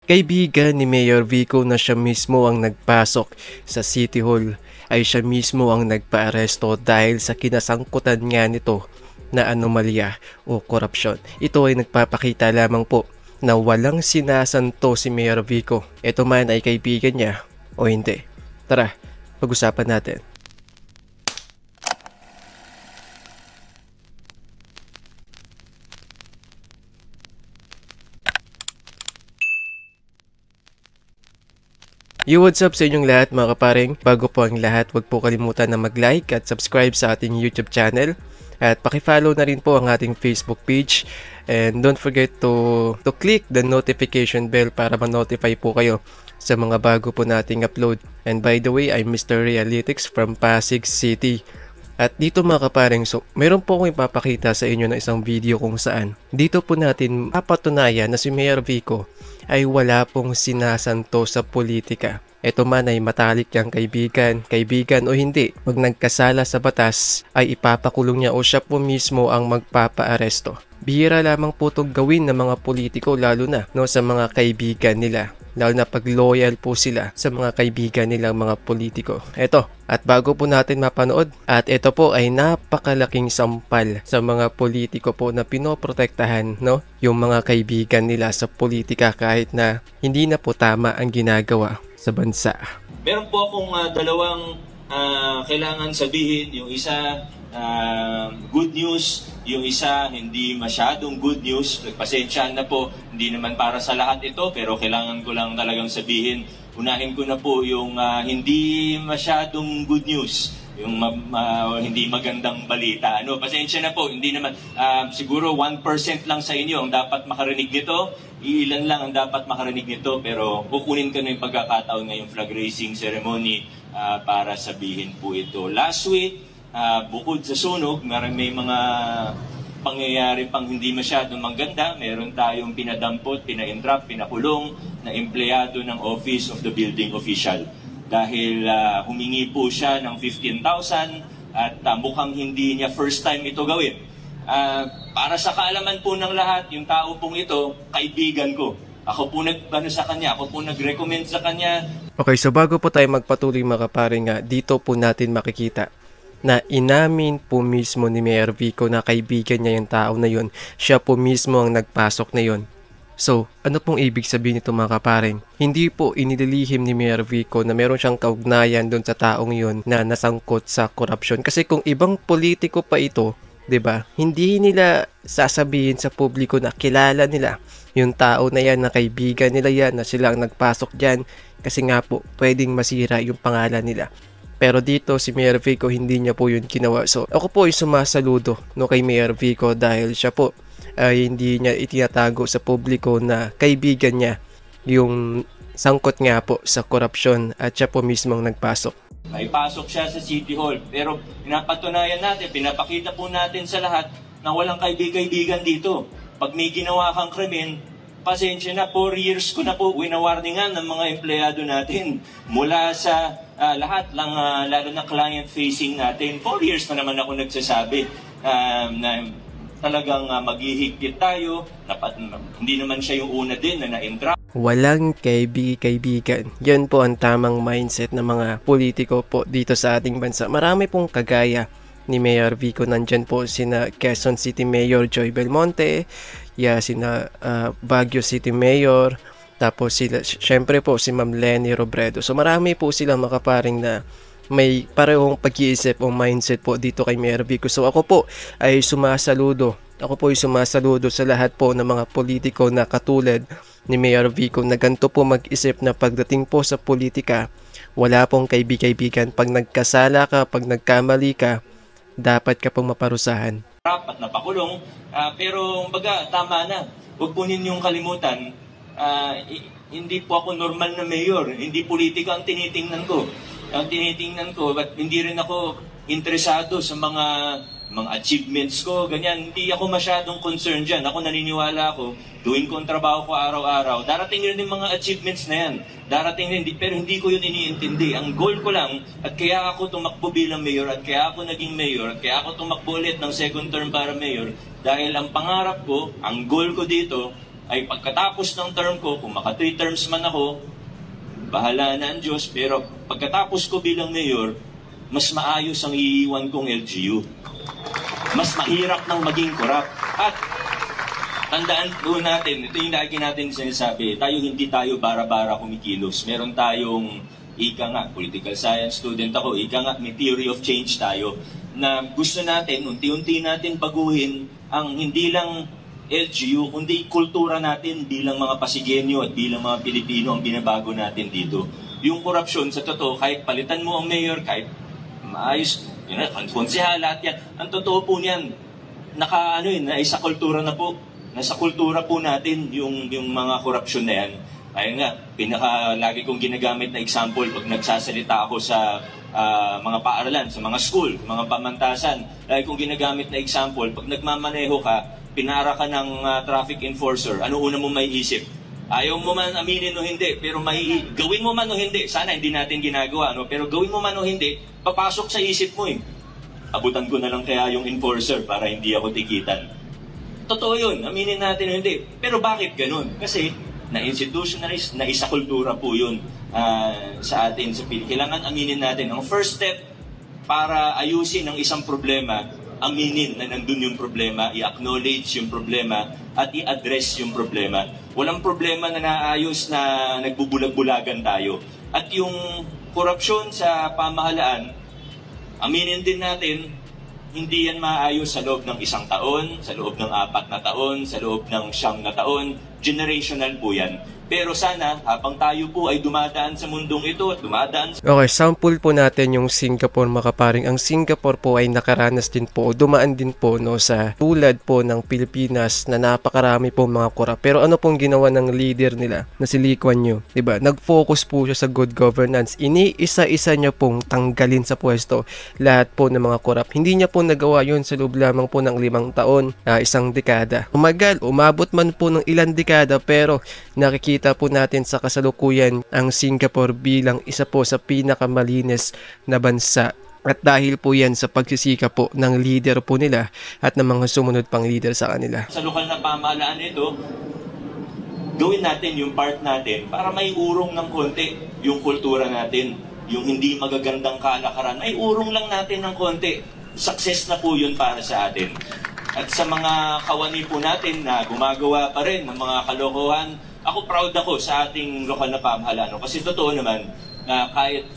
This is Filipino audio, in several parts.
Kaibigan ni Mayor Vico na siya mismo ang nagpasok sa City Hall ay siya mismo ang nagpaaresto dahil sa kinasangkutan nga nito na anomalya o korupsyon. Ito ay nagpapakita lamang po na walang sinasanto si Mayor Vico. Ito man ay kaibigan niya o hindi. Tara, pag-usapan natin. Yo, what's up sa inyong lahat mga kaparing? Bago po ang lahat, huwag po kalimutan na mag-like at subscribe sa ating YouTube channel. At pakifollow na rin po ang ating Facebook page. And don't forget to click the notification bell para ma-notify po kayo sa mga bago po nating upload. And by the way, I'm Mr. Realytics from Pasig City. At dito mga kaparing, so meron po akong ipapakita sa inyo na isang video kung saan dito po natin papatunayan na si Mayor Vico ay wala pong sinasanto sa politika. Ito man ay matalik niyang kaibigan o hindi, pag nagkasala sa batas ay ipapakulong niya o siya po mismo ang magpapaaresto. Bihira lamang po itong gawin ng mga politiko lalo na sa mga kaibigan nila. Lalo na pag loyal po sila sa mga kaibigan nilang mga politiko. Eto, at bago po natin mapanood, at ito po ay napakalaking sampal sa mga politiko po na pinoprotektahan yung mga kaibigan nila sa politika kahit na hindi na po tama ang ginagawa sa bansa. Meron po akong dalawang kailangan sabihin. Yung isa, good news. Yung isa, hindi masyadong good news. Pasensyahan na po, hindi naman para sa lahat ito, pero kailangan ko lang talagang sabihin. Unahin ko na po yung hindi masyadong good news. Yung hindi magandang balita. Pasensya na po, hindi naman, siguro 1% lang sa inyo ang dapat makarinig nito. Ilan lang ang dapat makarinig nito, pero kukunin ko na yung pagkakataon ngayong flag raising ceremony para sabihin po ito. Last week, bukod sa sunog, may mga pangyayari pang hindi masyadong maganda. Meron tayong pinadampot, pina-entrap, pinakulong na empleyado ng Office of the Building Official. Dahil humingi po siya ng 15,000 at mukhang hindi niya first time ito gawin. Para sa kaalaman po ng lahat, yung tao pong ito, kaibigan ko. Ako po nag-recommend sa kanya. Okay, so bago po tayo magpatuloy mga kaparing, dito po natin makikita na inamin po mismo ni Mayor Vico na kaibigan niya yung tao na yun. Siya po mismo ang nagpasok na yun. So, ano pong ibig sabihin nito mga kaparing? Hindi po inililihim ni Mayor Vico na meron siyang kaugnayan doon sa taong yun na nasangkot sa korupsyon. Kasi kung ibang politiko pa ito, 'di ba? Hindi nila sasabihin sa publiko na kilala nila yung tao na yan, na kaibigan nila yan, na sila ang nagpasok diyan kasi nga po pwedeng masira yung pangalan nila. Pero dito si Mayor Vico hindi niya po yun ginawa. So ako po ay sumasaludo kay Mayor Vico dahil siya po ay hindi niya itinatago sa publiko na kaibigan niya yung sangkot nga po sa korupsyon at siya po mismo ang nagpasok. May pasok siya sa City Hall, pero pinapatunayan natin, pinapakita po natin sa lahat na walang kaibigan dito. Pag may ginawa kang krimen, pasensya na, 4 years ko na po winawarningan ng mga empleyado natin mula sa lahat lang, lalo na client-facing natin. 4 years na naman ako nagsasabi na talagang maghihigpit tayo. Hindi naman siya yung una din na na-entrap. Walang kaibigan. Yan po ang tamang mindset ng mga politiko po dito sa ating bansa. Marami pong kagaya ni Mayor Vico. Nandyan po sina Quezon City Mayor Joy Belmonte, sina Baguio City Mayor, tapos sila, syempre po si Ma'am Leni Robredo. So marami po silang makaparing na may parehong pag-iisip o mindset po dito kay Mayor Vico. So ako po ay sumasaludo sa lahat po ng mga politiko na katulad ni Mayor Vico na ganito po mag-isip na pagdating po sa politika, wala pong kaibigan. Pag nagkasala ka, pag nagkamali ka, dapat ka pong maparusahan. At napakulong, pero baga tama na. Huwag po ninyong kalimutan, hindi po ako normal na mayor, hindi politika ang tinitingnan ko. But hindi rin ako interesado sa mga achievements ko, ganyan. Hindi ako masyadong concerned dyan. Ako naniniwala ako, doing ko ang trabaho ko araw-araw. Darating rin yung mga achievements na yan. Darating rin, pero hindi ko yun iniintindi. Ang goal ko lang, at kaya ako tumakbo bilang mayor, at kaya ako naging mayor, at kaya ako tumakbo ulit ng second term para mayor, dahil ang pangarap ko, ang goal ko dito, ay pagkatapos ng term ko, kung maka 3 terms man ako, bahala na ang Diyos, pero pagkatapos ko bilang mayor, mas maayos ang iiwan kong LGU. Mas mahirap nang maging korap. At tandaan po natin, ito yung lagi natin sinasabi, hindi tayo bara-bara kumikilos. Meron tayong, ika nga, political science student ako, ika nga, may theory of change tayo, na gusto natin, unti-unti natin baguhin ang hindi lang LGU, kundi kultura natin bilang mga Pasigenyo at bilang mga Pilipino ang binabago natin dito. Yung korupsyon, sa totoo, kahit palitan mo ang mayor, kahit maayos, yun na, konsehal, lahat yan. Ang totoo po niyan, naisa kultura na po. Nasa kultura po natin yung mga korupsyon na yan. Ayun nga, lagi kong ginagamit na example pag nagsasalita ako sa mga paaralan, sa mga school, mga pamantasan. Lagi kong ginagamit na example, pag nagmamaneho ka, pinara ka ng traffic enforcer, ano una mo may isip? Ayaw mo man aminin o hindi, pero gawin mo man o hindi, sana hindi natin ginagawa, no? Pero gawin mo man o hindi, papasok sa isip mo eh. Abutan ko na lang kaya yung enforcer para hindi ako tikitan. Totoo yun, aminin natin o hindi. Pero bakit ganun? Kasi na-institutionalize, na-isa-kultura po yun sa atin sa Pilipinas. Kailangan aminin natin. Ang first step para ayusin ang isang problema, aminin na nandun yung problema, i-acknowledge yung problema, at i-address yung problema. Walang problema na naayos na nagbubulag-bulagan tayo. At yung korupsyon sa pamahalaan, aminin din natin, hindi yan maayos sa loob ng 1 taon, sa loob ng 4 na taon, sa loob ng 9 na taon. Generational po yan. Pero sana, habang tayo po ay dumadaan sa mundong ito at dumadaan sa... Okay, sample po natin yung Singapore, mga kaparing. Ang Singapore po ay nakaranas din po, dumaan din po no, sa tulad po ng Pilipinas na napakarami po mga korap. Pero ano pong ginawa ng leader nila na si Lee Kuan Yew? Diba? Nag-focus po siya sa good governance. Iniisa-isa niya pong tanggalin sa pwesto lahat po ng mga korap. Hindi niya po nagawa yun sa loob lamang po ng 5 taon, 1 dekada. Umagal, umabot man po ng ilang dekada, pero nakikita po natin sa kasalukuyan ang Singapore bilang isa po sa pinakamalinis na bansa. At dahil po yan sa pagsisikap po ng leader po nila at ng mga sumunod pang leader sa kanila. Sa lokal na pamahalaan ito, gawin natin yung part natin para may urong ng konti yung kultura natin. Yung hindi magagandang kalakaran, may urong lang natin ng konti. Success na po yun para sa atin. At sa mga kawani po natin na gumagawa pa rin ng mga kalokohan, ako proud ako sa ating lokal na pamahalaan. Kasi totoo naman na kahit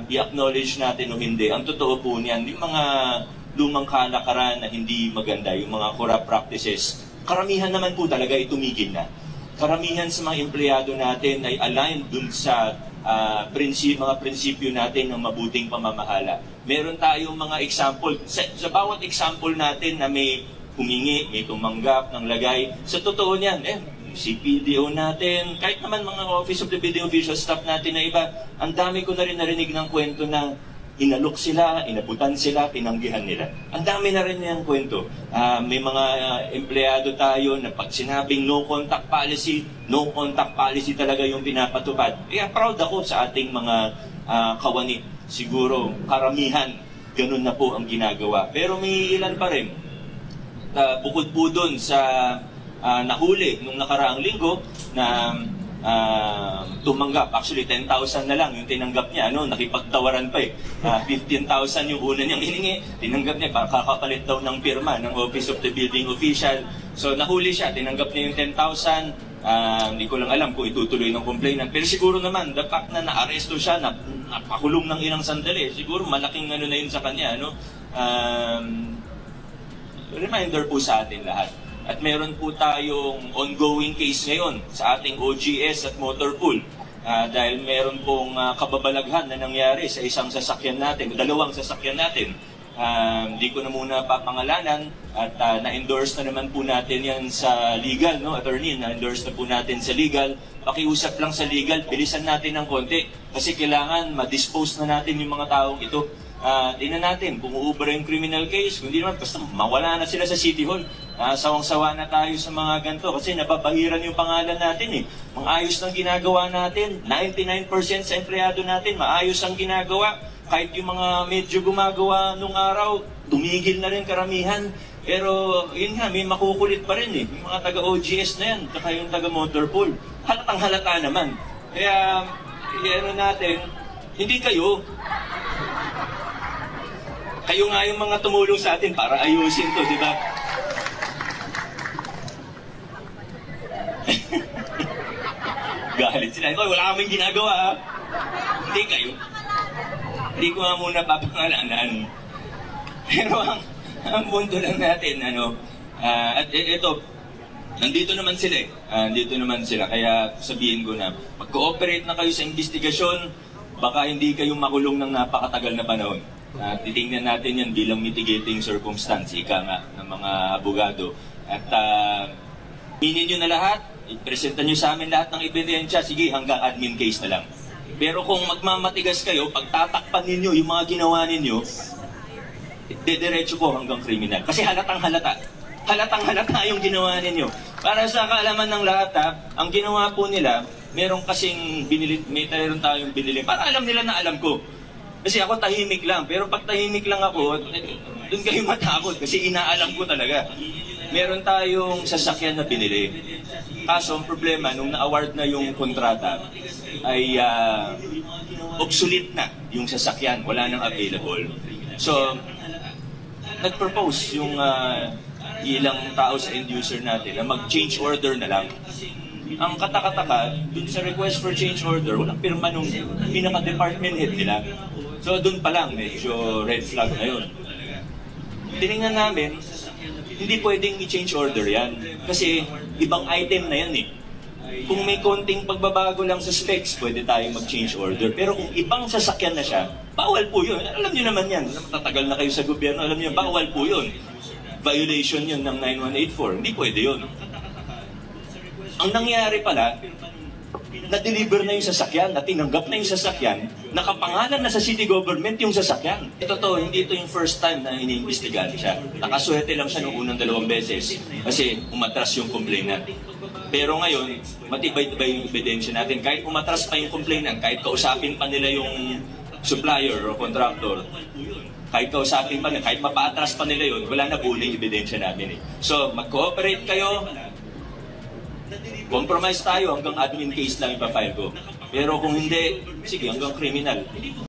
i-acknowledge natin o hindi, ang totoo po niyan, yung mga lumang kalakaran na hindi maganda, yung mga corrupt practices, karamihan naman po talaga ay tumigil na. Karamihan sa mga empleyado natin ay aligned dun sa mga prinsipyo natin ng mabuting pamamahala. Meron tayong mga example. Sa bawat example natin na may humingi, may tumanggap ng lagay, sa totoo niyan, CPDO natin, kahit naman mga Office of the Building Official staff natin na iba, ang dami ko na rin narinig ng kwento na inalok sila, inabutan sila, tinanggihan nila. Ang dami na rin yung kwento. May mga empleyado tayo na pag sinabing no contact policy talaga yung pinapatupad. Kaya proud ako sa ating mga kawani. Siguro karamihan, ganun na po ang ginagawa. Pero may ilan pa rin. Bukod po dun sa nahuli nung nakaraang linggo na tumanggap. Actually, 10,000 na lang yung tinanggap niya. Nakipagtawaran pa eh. 15,000 yung una niyang hiningi. Tinanggap niya, kakapalit daw ng pirma ng Office of the Building Official. So, nahuli siya. Tinanggap niya yung 10,000. Hindi ko lang alam kung itutuloy ng complainant. Pero siguro naman, the fact na naaresto siya, napakulong ng ilang sandali, siguro malaking na yun sa kanya. Reminder po sa atin lahat. At meron po tayong ongoing case ngayon sa ating OGS at motor pool. Dahil meron pong kababalaghan na nangyari sa isang sasakyan natin, 2 sasakyan natin. Hindi ko na muna papangalanan at na-endorse na naman po natin yan sa legal, attorney, na-endorse na po natin sa legal. Pakiusap lang sa legal, bilisan natin ng konti kasi kailangan ma-dispose na natin yung mga taong ito. Tingnan natin kung uubra yung criminal case, kundi naman basta mawala na sila sa City Hall. Sawang-sawa na tayo sa mga ganito kasi nababahiran yung pangalan natin eh. Maayos ng ginagawa natin, 99% sa empleyado natin, maayos ang ginagawa. Kahit yung mga medyo gumagawa nung araw, tumigil na rin karamihan. Pero yun nga, may makukulit pa rin eh. Yung mga taga-OGS na yan, tsaka yung taga-Motorpool. Halatang halata naman. Kaya, ano natin, hindi kayo. Kayo nga yung mga tumulong sa atin para ayusin to, di ba? Galit sila. Wala kaming ginagawa, ha? Hindi kayo. Hindi ko nga muna papangalanan. Pero ang punto lang natin, at ito, nandito naman sila eh. Nandito naman sila. Kaya sabihin ko na, mag-cooperate na kayo sa investigasyon, baka hindi kayo makulong ng napakatagal na panahon. Titingnan natin yan bilang mitigating circumstance, ika nga, ng mga abogado. At minin nyo na lahat, i-presenta nyo sa amin lahat ng ebidensya, sige, hanggang admin case na lang. Pero kung magmamatigas kayo, pagtatakpan ninyo yung mga ginawa ninyo, dediretso po hanggang kriminal. Kasi halatang halata. Halatang halata yung ginawa ninyo. Para sa kaalaman ng lahat, ang ginawa po nila, meron kasing binili, meron tayong binili. Para alam nila na alam ko. Kasi ako tahimik lang. Pero pag tahimik lang ako, doon kayo matakot. Kasi inaalam ko talaga. Meron tayong sasakyan na binili. Kaso, ang problema, nung na-award na yung kontrata, ay obsolete na yung sasakyan. Wala nang available. So, nag-propose yung ilang tao sa end user natin na mag-change order na lang. Ang katakataka, dun sa request for change order, walang pirma nung pinaka-department head nila. So, dun pa lang, medyo red flag na yun. Tinignan namin, hindi pwedeng i-change order yan. Kasi ibang item na yan eh. Kung may konting pagbabago lang sa specs, pwede tayong mag-change order. Pero kung ibang sasakyan na siya, bawal po yun. Alam niyo naman yan. Matatagal na kayo sa gobyerno, alam niyo, bawal po yun. Violation yun ng 9184. Hindi pwede yun. Ang nangyari pala, na-deliver na yung sasakyan, na tinanggap na yung sasakyan, nakapangalan na sa city government yung sasakyan. Ito to, hindi ito yung first time na iniimbestigahan siya. Nakasuhete lang siya noong unang 2 beses kasi umatras yung complainant. Pero ngayon, matibay-tibay yung ebidensya natin. Kahit umatras pa yung complainant, kahit kausapin pa nila yung supplier o contractor, kahit kausapin pa nila, kahit mapaatras pa nila yun, wala na buling ebidensya namin eh. So, mag-cooperate kayo, compromise tayo hanggang admin case lang ipafile ko. Pero kung hindi, sige, hanggang criminal.